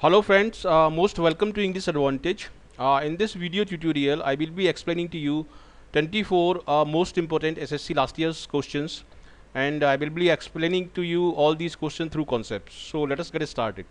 Hello friends, most welcome to English Advantage. In this video tutorial, I will be explaining to you 24 most important SSC last year's questions, and I will be explaining to you all these questions through concepts. So let us get started.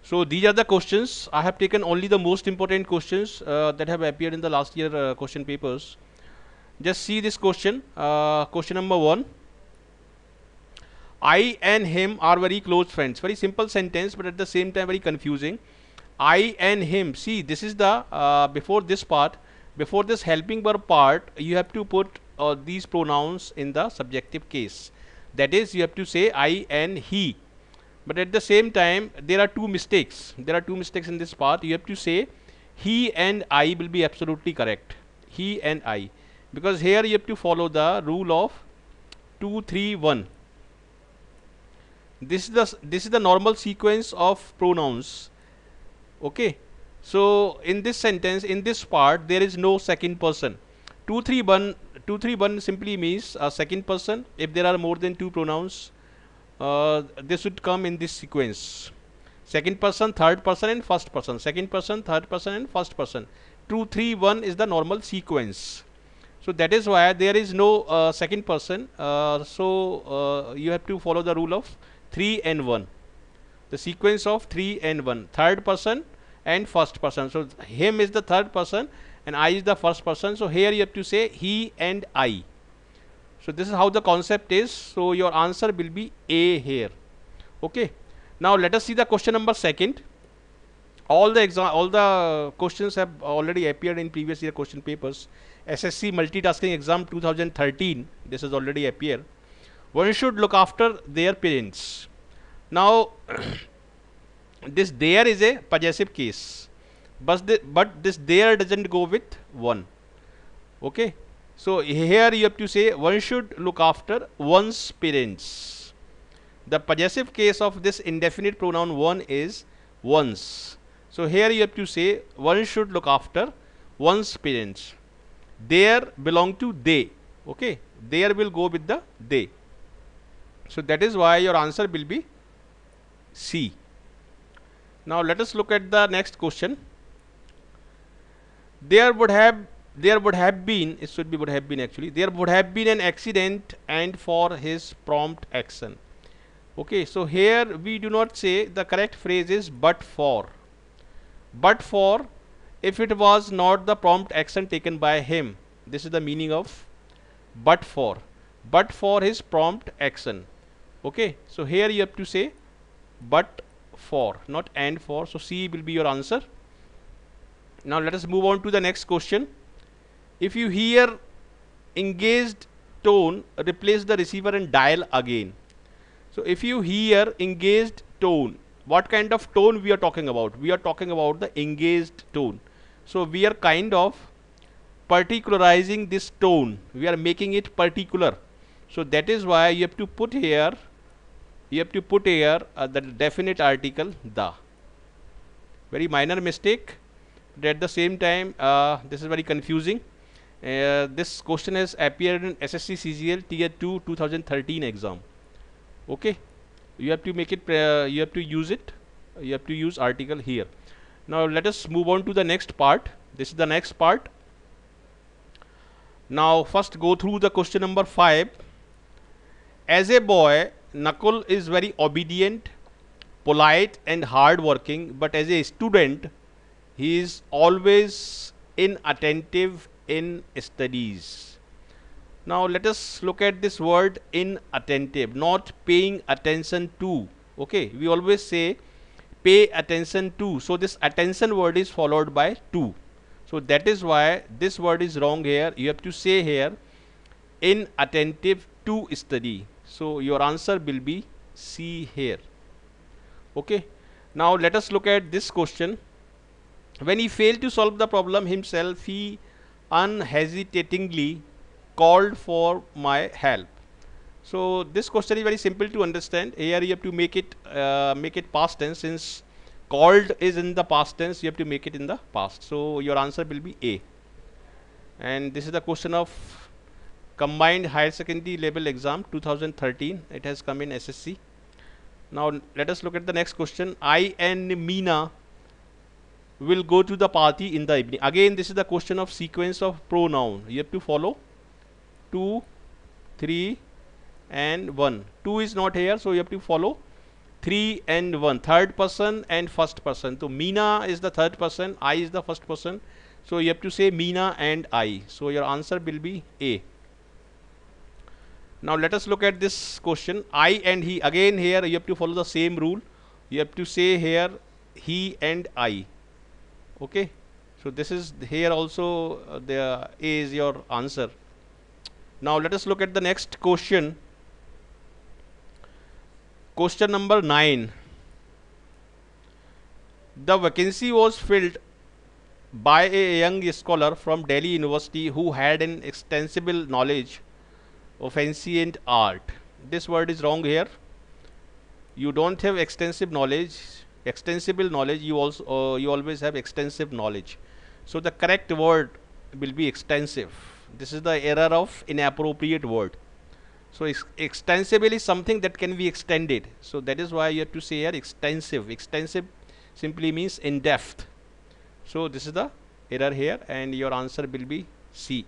So these are the questions. I have taken only the most important questions that have appeared in the last year question papers. Just see this question. Question number 1. I and him are very close friends. Very simple sentence, but at the same time very confusing. I and him. See, this is the before this part, before this helping verb part, you have to put these pronouns in the subjective case. That is, you have to say I and he. But at the same time, there are two mistakes. There are two mistakes in this part. You have to say he and I will be absolutely correct. He and I, because here you have to follow the rule of 2, 3, 1. This is the normal sequence of pronouns. Okay, so in this sentence, in this part, there is no second person. 2 3 1 simply means a second person. If there are more than two pronouns, this should come in this sequence: second person, third person, and first person. Second person, third person, and first person. 2 3 1 is the normal sequence. So that is why there is no second person. You have to follow the rule of 3 and 1. The sequence of 3 and 1. Third person and first person. So him is the third person and I is the first person. So here you have to say he and I. So this is how the concept is. So your answer will be A here. Okay. Now let us see the question number 2. All the questions have already appeared in previous year question papers. SSC multitasking exam 2013. This has already appeared. One should look after their parents. Now this there is a possessive case, but this there doesn't go with one. Okay, so here you have to say one should look after one's parents. The possessive case of this indefinite pronoun one is one's. So here you have to say one should look after one's parents. There belong to they. Okay, there will go with the they. So that is why your answer will be C. Now let us look at the next question. There would have been, it should be would have been actually, there would have been an accident and for his prompt action. Okay, so here we do not say, the correct phrase is but for. But for, if it was not the prompt action taken by him. This is the meaning of but for. But for his prompt action. Okay, so here you have to say but for, not and for. So C will be your answer. Now let us move on to the next question. If you hear engaged tone, replace the receiver and dial again. So if you hear engaged tone, what kind of tone we are talking about? We are talking about the engaged tone. So we are kind of particularizing this tone. We are making it particular. So that is why you have to put here the definite article the. Very minor mistake, but at the same time this is very confusing. This question has appeared in SSC CGL Tier 2 2013 exam. Okay, you have to make it, you have to use it, you have to use article here. Now let us move on to the next part. This is the next part. Now first go through the question number 5. As a boy, Nakul is very obedient, polite and hard working, but as a student he is always inattentive in studies. Now let us look at this word inattentive, not paying attention to. Okay, we always say pay attention to, so this attention word is followed by to. So that is why this word is wrong here. You have to say here inattentive to study. So your answer will be C here. Okay, now let us look at this question. When he failed to solve the problem himself, he unhesitatingly called for my help. So this question is very simple to understand. Here you have to make it past tense. Since called is in the past tense, you have to make it in the past. So your answer will be A. And this is the question of combined higher secondary level exam 2013. It has come in SSC. Now let us look at the next question. I and Meena will go to the party in the evening. Again, this is the question of sequence of pronoun. You have to follow 2, 3 and 1. 2 is not here, so you have to follow 3 and 1. Third person and first person. So Meena is the third person, I is the first person. So you have to say Meena and I. So your answer will be A. Now let us look at this question. I and he. Again here you have to follow the same rule. You have to say here he and I. Okay. So this is here also the A is your answer. Now let us look at the next question. Question number 9. The vacancy was filled by a young scholar from Delhi University who had an extensive knowledge of ancient art. This word is wrong here. You don't have extensive knowledge. Extensible knowledge. You always have extensive knowledge. So the correct word will be extensive. This is the error of inappropriate word. So extensible is something that can be extended. So that is why you have to say here extensive. Extensive simply means in depth. So this is the error here, and your answer will be C.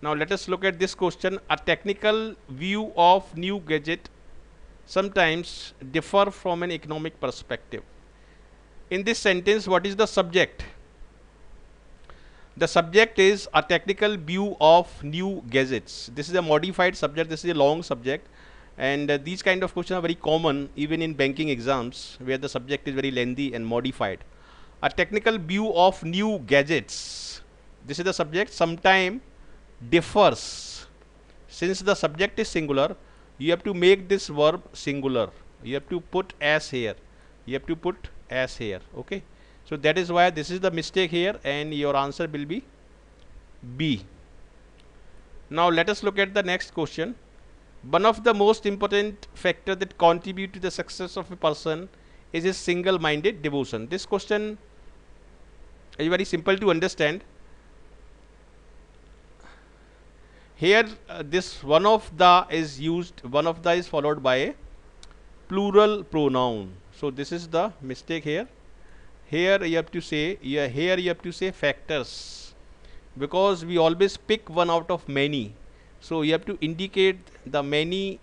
Now let us look at this question. A technical view of new gadget sometimes differ from an economic perspective. In this sentence, what is the subject? The subject is a technical view of new gadgets. This is a modified subject. This is a long subject, and these kind of questions are very common even in banking exams where the subject is very lengthy and modified. A technical view of new gadgets. This is the subject. Sometime differs. Since the subject is singular, you have to make this verb singular. You have to put as here. You have to put as here. Okay. So that is why this is the mistake here, and your answer will be B. Now let us look at the next question. One of the most important factors that contribute to the success of a person is his single-minded devotion. This question is very simple to understand. Here this one of the is used, one of the is followed by a plural pronoun. So this is the mistake here. Here you have to say, here you have to say factors, because we always pick one out of many. So you have to indicate the many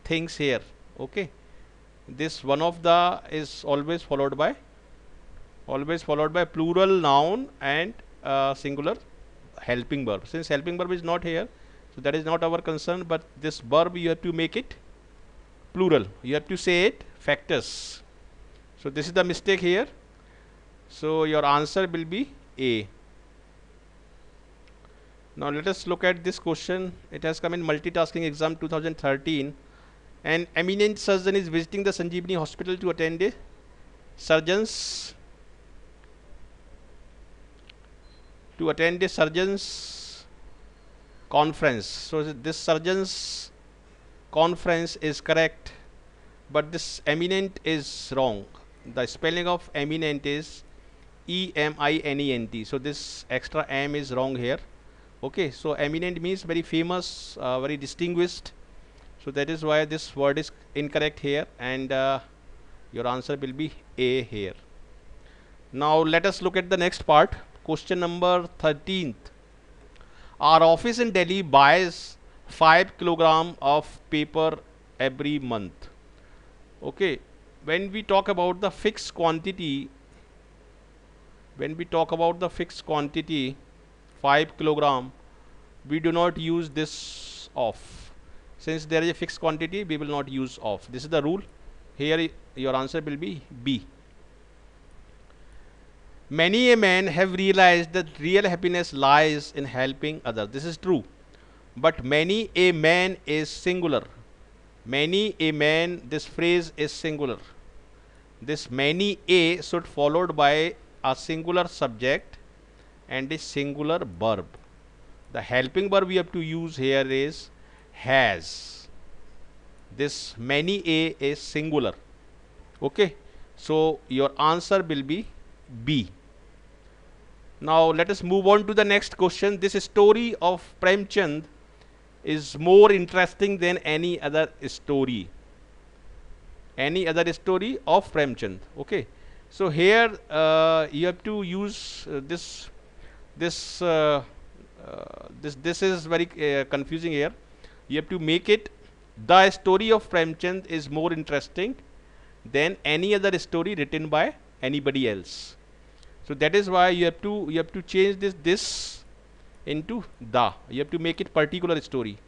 things here. Okay. This one of the is always followed by plural noun and singular helping verb. Since helping verb is not here, so that is not our concern, but this verb you have to make it plural. You have to say it factors. So this is the mistake here. So your answer will be A. Now let us look at this question. It has come in multitasking exam 2013. An eminent surgeon is visiting the Sanjeevani hospital to attend a surgeon's conference. So this surgeon's conference is correct, but this eminent is wrong. The spelling of eminent is E-M-I-N-E-N-T. So this extra M is wrong here. Okay, so eminent means very famous, very distinguished. So that is why this word is incorrect here, and your answer will be A here. Now let us look at the next part. Question number 13th. Our office in Delhi buys 5 kg of paper every month. Okay, when we talk about the fixed quantity, 5 kg, we do not use this of. Since there is a fixed quantity, we will not use of. This is the rule. Here your answer will be B. Many a man have realized that real happiness lies in helping others. This is true. But many a man is singular. Many a man, this phrase is singular. This many a should followed by a singular subject and a singular verb. The helping verb we have to use here is has. This many a is singular. Okay. So your answer will be B. Now let us move on to the next question. This story of Premchand is more interesting than any other story. any other story of Premchand. Okay, so here you have to use this this is very confusing here. You have to make it, the story of Premchand is more interesting than any other story written by anybody else. So that is why you have to change this into the. You have to make it particular story.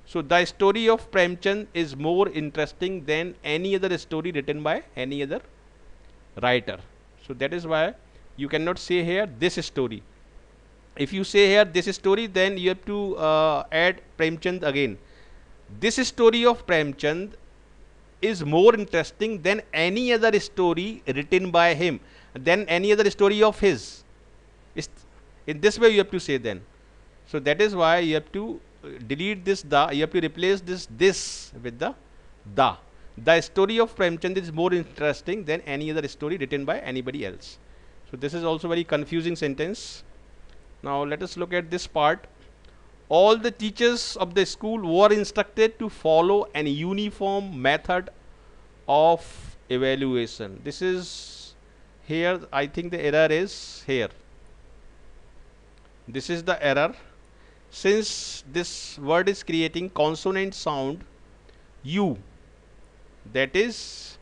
So the story of Premchand is more interesting than any other story written by any other writer. So that is why you cannot say here this story. If you say here this story, then you have to add Premchand again. This story of Premchand is more interesting than any other story written by him, than any other story of his. In this way you have to say then. So that is why you have to delete this the, you have to replace this with the. The story of Premchand is more interesting than any other story written by anybody else. So this is also very confusing sentence. Now let us look at this part. All the teachers of the school were instructed to follow an uniform method of evaluation. This is here, I think the error is here. This is the error. Since this word is creating consonant sound U, that is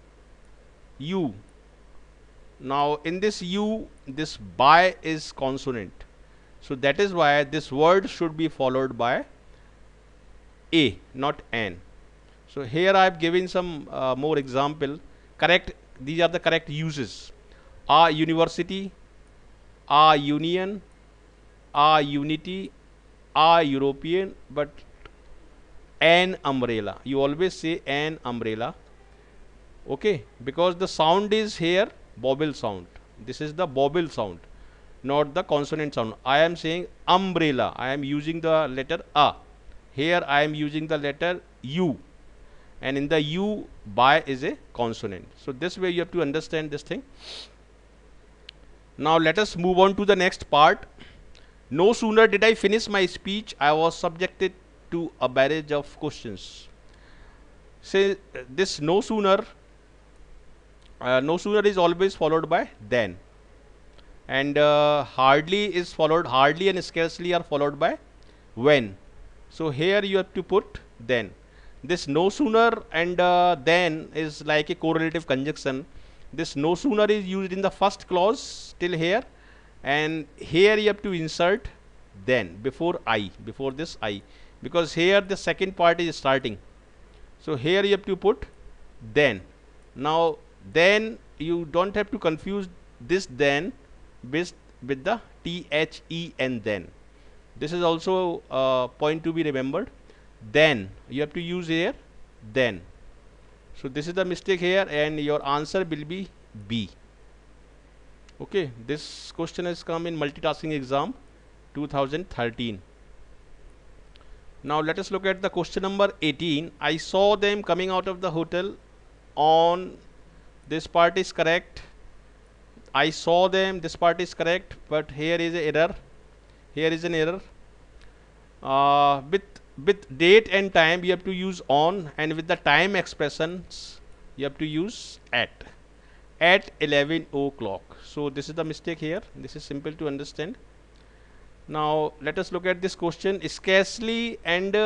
U. Now in this U, this by is consonant. So that is why this word should be followed by A, not N. So here I have given some more example. Correct, these are the correct uses. A university, a union, a unity, a European, but an umbrella. You always say an umbrella. Okay, because the sound is here vowel sound. This is the vowel sound, not the consonant sound. I am saying umbrella. I am using the letter A. Here I am using the letter U. And in the U, by is a consonant. So this way you have to understand this thing. Now let us move on to the next part. No sooner did I finish my speech, I was subjected to a barrage of questions. Say this no sooner is always followed by then, and hardly is followed, hardly and scarcely are followed by when. So here you have to put then. This no sooner and then is like a correlative conjunction. This no sooner is used in the first clause till here, and here you have to insert then before I, before this I, because here the second part is starting. So here you have to put then. Now then you don't have to confuse this then with the THEN then. This is also a point to be remembered. Then you have to use here then. So this is the mistake here, and your answer will be B. Okay, this question has come in multitasking exam 2013. Now let us look at the question number 18. I saw them coming out of the hotel on. This part is correct. I saw them, this part is correct, but here is an error. Here is an error. With date and time you have to use on, and with the time expressions you have to use at 11 o'clock. So this is the mistake here. This is simple to understand. Now let us look at this question. Scarcely and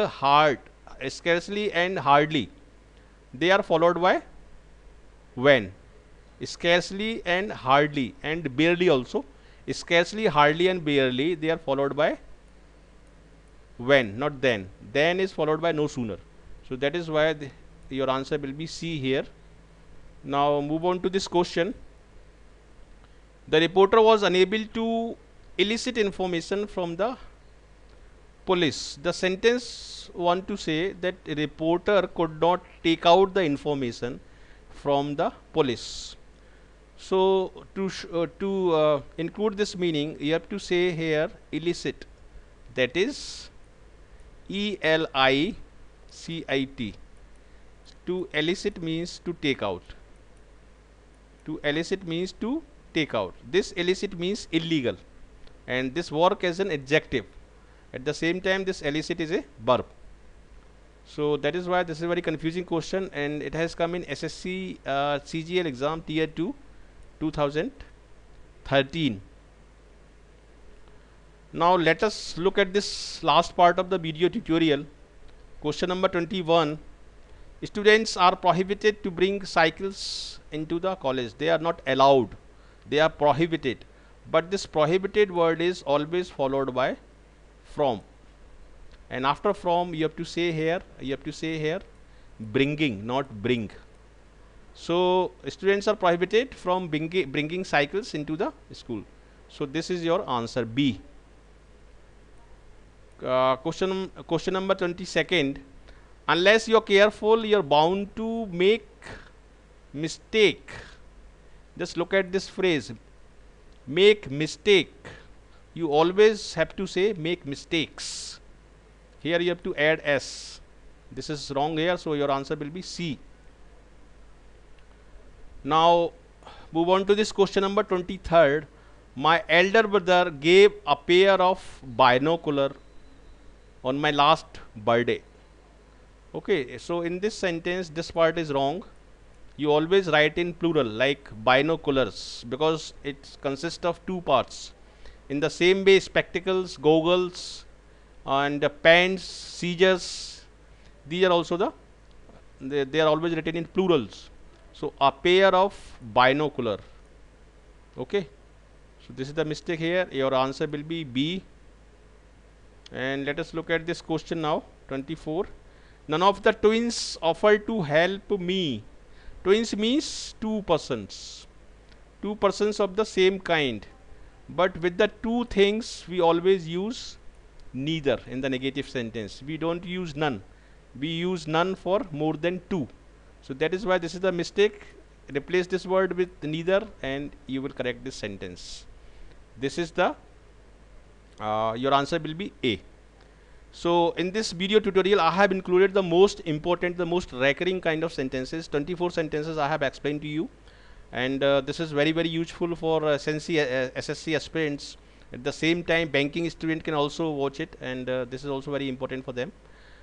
scarcely and hardly, they are followed by when. Scarcely and hardly, and barely also. Scarcely, hardly and barely, they are followed by when, not then. Then is followed by no sooner. So that is why your answer will be C here. Now move on to this question. The reporter was unable to elicit information from the police. The sentence want to say that a reporter could not take out the information from the police. So to include this meaning, you have to say here elicit, that is ELICIT. To elicit means to take out. To elicit means to take out. This elicit means illegal, and this work as an adjective. At the same time, this elicit is a verb. So that is why this is a very confusing question, and it has come in SSC CGL exam tier 2 2013. Now let us look at this last part of the video tutorial. Question number 21. Students are prohibited to bring cycles into the college. They are not allowed. They are prohibited. But this prohibited word is always followed by from. And after from, you have to say here, bringing, not bring. So students are prohibited from bringing cycles into the school. So this is your answer, B. Question number 22nd. Unless you're careful, you're bound to make mistake. Just look at this phrase, make mistake. You always have to say make mistakes. Here you have to add S. This is wrong here, so your answer will be C. Now move on to this question number 23rd. My elder brother gave a pair of binocular on my last birthday. Okay, so in this sentence, this part is wrong. You always write in plural like binoculars, because it consists of two parts. In the same way, spectacles, goggles, and pants, scissors, these are also they are always written in plurals. So a pair of binocular. Okay, so this is the mistake here. Your answer will be B. And let us look at this question now, 24. None of the twins offered to help me. Twins means two persons of the same kind, but with the two things we always use neither in the negative sentence. We don't use none. We use none for more than two. So that is why this is the mistake. Replace this word with neither and you will correct this sentence. This is the your answer will be A. So in this video tutorial, I have included the most important, the most recurring kind of sentences. 24 sentences I have explained to you, and this is very useful for SSC aspirants. At the same time, banking student can also watch it, and this is also very important for them.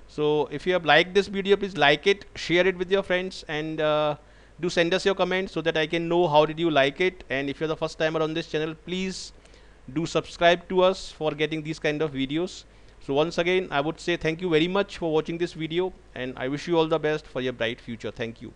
So if you have liked this video, please like it, share it with your friends, and do send us your comments so that I can know how did you like it. And if you're the first timer on this channel, please do subscribe to us for getting these kind of videos. So once again, I would say thank you very much for watching this video, and I wish you all the best for your bright future. Thank you.